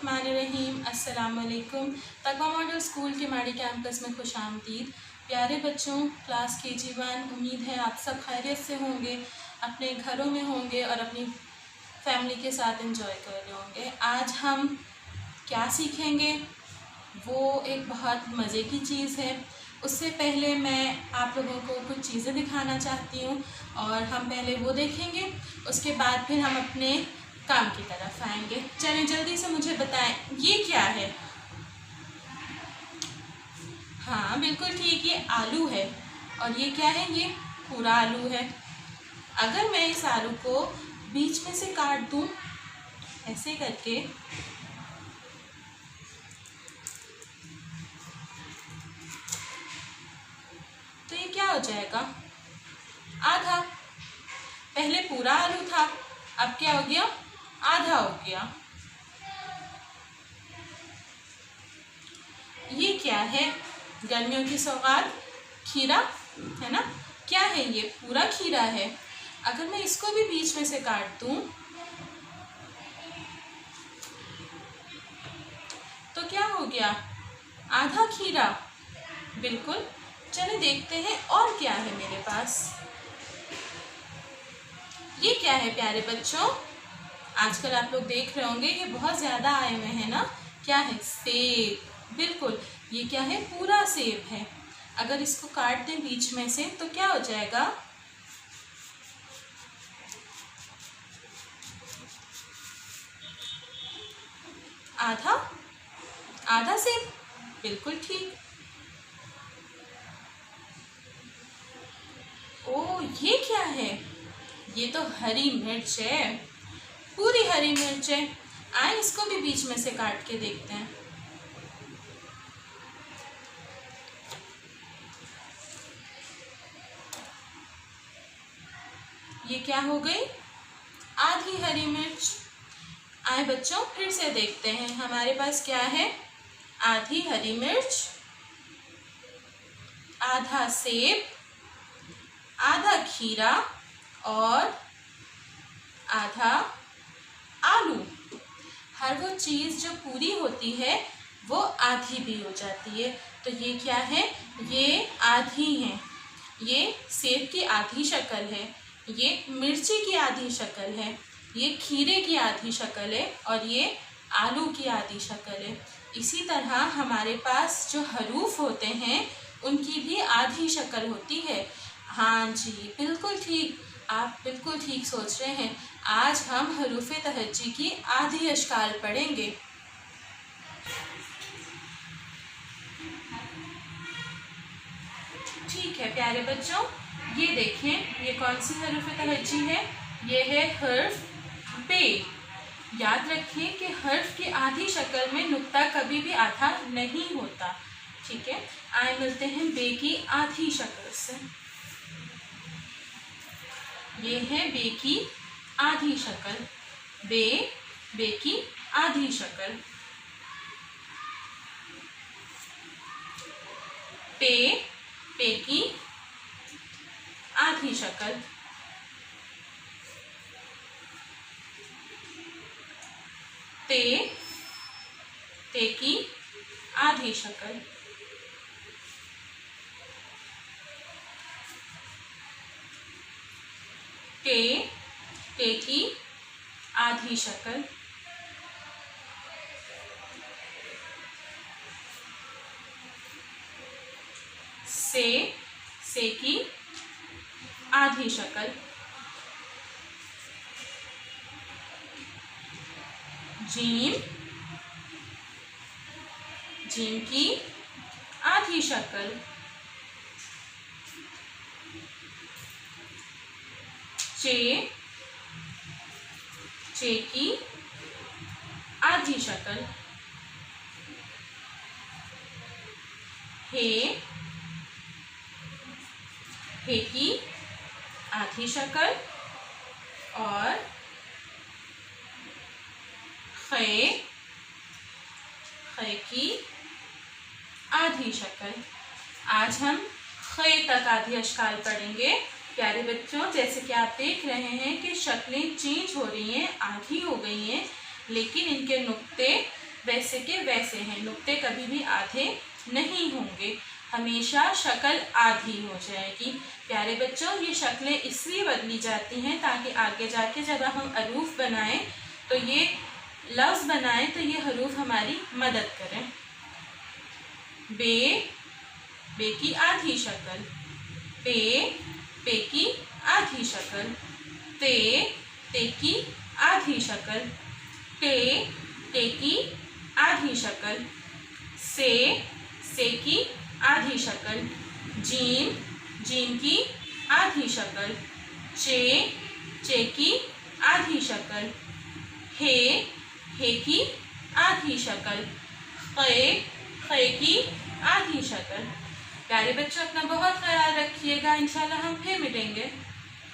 बिस्मिल्लाहिर्रहमानिर्रहीम। अस्सलामुअलैकुम। तकवा मॉडल स्कूल के माड़ी कैंपस में खुश आमदीद। प्यारे बच्चों, क्लास KG1, उम्मीद है आप सब खैरियत से होंगे, अपने घरों में होंगे और अपनी फैमिली के साथ एंजॉय कर रहे होंगे। आज हम क्या सीखेंगे वो एक बहुत मज़े की चीज़ है। उससे पहले मैं आप लोगों को कुछ चीज़ें दिखाना चाहती हूँ और हम पहले वो देखेंगे, उसके बाद फिर हम अपने काम की तरफ आएंगे। चलें जल्दी से मुझे बताएं, ये क्या है? हाँ बिल्कुल ठीक, ये आलू है। और ये क्या है? ये पूरा आलू है। अगर मैं इस आलू को बीच में से काट दूँ ऐसे करके, तो ये क्या हो जाएगा? आधा। पहले पूरा आलू था, अब क्या हो गया? आधा हो गया। ये क्या है? गर्मियों की सौगात, खीरा है ना? क्या है ये? पूरा खीरा है। अगर मैं इसको भी बीच में से काट दूं तो क्या हो गया? आधा खीरा। बिल्कुल। चलिए देखते हैं और क्या है मेरे पास। ये क्या है प्यारे बच्चों? आजकल आप लोग देख रहे होंगे ये बहुत ज़्यादा आए हुए हैं ना। क्या है? सेब। बिल्कुल, ये क्या है? पूरा सेब है। अगर इसको काट दें बीच में से तो क्या हो जाएगा? आधा। आधा सेब। बिल्कुल ठीक। ओ, ये क्या है? ये तो हरी मिर्च है, पूरी हरी मिर्च है। आए इसको भी बीच में से काट के देखते हैं। ये क्या हो गई? आधी हरी मिर्च। आए बच्चों फिर से देखते हैं हमारे पास क्या है। आधी हरी मिर्च, आधा सेब, आधा खीरा और आधा आलू। हर वो चीज़ जो पूरी होती है वो आधी भी हो जाती है। तो ये क्या है? ये आधी है। ये सेब की आधी शक्ल है, ये मिर्ची की आधी शक्ल है, ये खीरे की आधी शक्ल है और ये आलू की आधी शक्ल है। इसी तरह हमारे पास जो हरूफ होते हैं उनकी भी आधी शक्ल होती है। हाँ जी बिल्कुल ठीक, आप बिल्कुल ठीक सोच रहे हैं। आज हम हरूफ तहज्जी की आधी अशकाल पढ़ेंगे। ठीक है प्यारे बच्चों, ये देखें ये कौन सी हरूफ तहज्जी है? ये है हर्फ बे। याद रखें कि हर्फ की आधी शक्ल में नुक्ता कभी भी आधा नहीं होता। ठीक है, आए मिलते हैं बे की आधी शक्ल से। ये है बे की आधी शक्ल। बे, बे की आधी शक्ल। पे, पे की आधी शक्ल। ते, ते की आधी शक्ल। टे, टे की आधी शक्ल। से की आधी शक्ल। जीम, जीम की आधी शक्ल। चे, चे की आधी शक्ल। हे, हे की आधी शक्ल और खे, खे की आधी शक्ल। आज हम खे तक आधी अशकाल पढ़ेंगे। प्यारे बच्चों, जैसे कि आप देख रहे हैं कि शक्लें चेंज हो रही हैं, आधी हो गई हैं, लेकिन इनके नुक्ते जैसे के वैसे हैं, नुक्ते कभी भी आधे नहीं होंगे, हमेशा शक्ल आधी हो जाएगी। प्यारे बच्चों, ये शक्लें इसलिए बदली जाती हैं ताकि आगे जाके जब हम हरूफ बनाएं तो ये लफ्ज़ बनाएं तो ये हरूफ हमारी मदद करें। बे, बे की आधी शक्ल, पे, पे की आधी शक्ल, ते, ते की आधी शक्ल, टे, टे की आधी शक्ल, से की आधी शक्ल, जीम, जीम की आधी शक्ल, चे की आधी शक्ल, हे की आधी शक्ल, खे की आधी शक्ल। प्यारे बच्चों, अपना बहुत ख्याल रखिएगा। इंशाल्लाह हम फिर मिलेंगे।